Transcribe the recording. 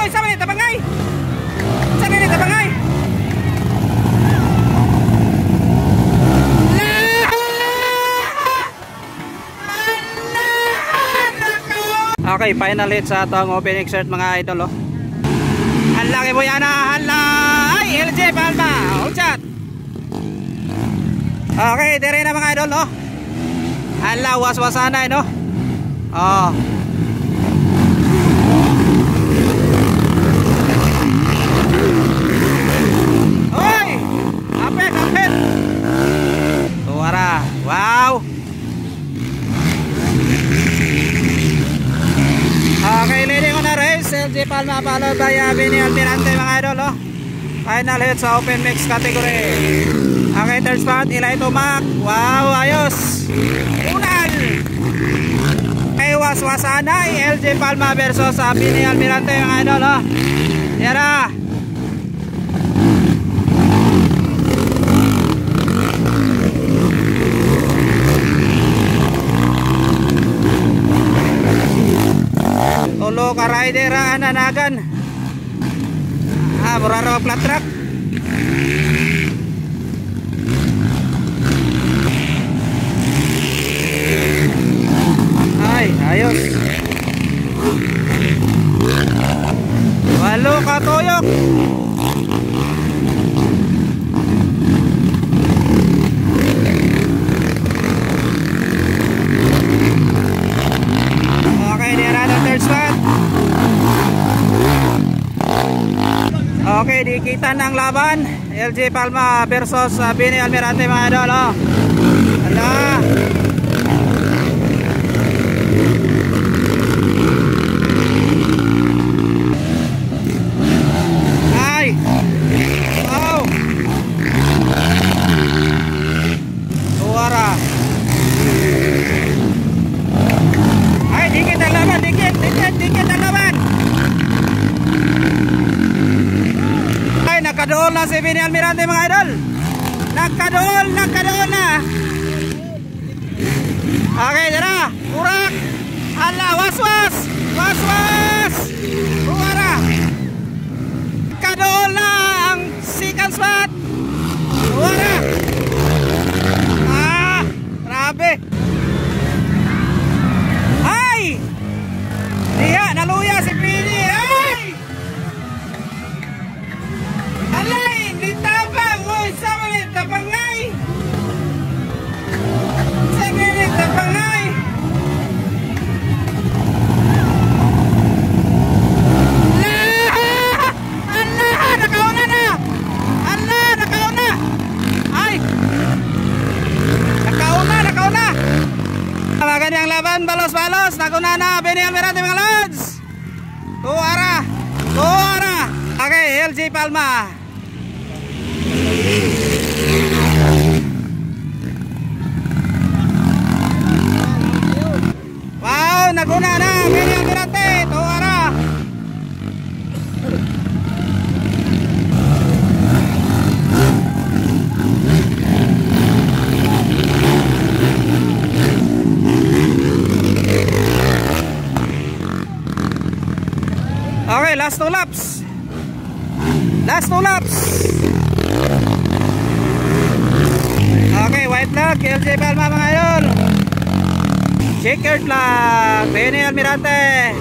Uy, sama ni tabangay. Sama ni tabangay. Okay, final hit sa atong open exert mga idol, oh. Ang laki mo yan, hala. Ay, LJ Palma. Hold shot. Okay, dire na mga idol, oh. Hala, waswasanay, no? Oh. Oy! Apet, apet. Tuwara. Wow. Okay, leading on a race, LJ Palma followed by Vinny Almirante mga idol, oh. Final hit sa open mix category. Okay, third spot, Eli Tomac. Wow, ayos. Unal. Kay waswasanay, LJ Palma versus Vinny Almirante mga idol, oh. Yan na. Tulo ka rider ananagan. Muraro flat track. Ay, ayos. Walo ka toyok. Okay, there are the third spot. Okay, dikita ng laban LJ Palma versus Vinny Almirante mga idol, oh. Hala. Ay. Wow. Suara. Ay, dikit ang laban, dikit ang laban. Nakadool na si Vinny Almirante mga idol. Nakadool na. Okay, tara. Urak. Hala, waswas. Uwara. Nakadool na ang second spot. Uwara. Grabe. Ay! Diya, naluya si Vinny. Ay! Alay, ditabang. Uy, sama ni tabangay. Sama ni tabangay. Allah, nakauna na. Ay. Nakauna. Magandang laban, balos-balos. Nakauna na, Vinny Almirante mga lads. Tuara. Okay, LJ Palma. Wow, naguna na Vinny Almirante, tuwara. Okay, last two laps. Okay, white flag, LJ Palma mga idol. Checkered flag, Vinny Almirante.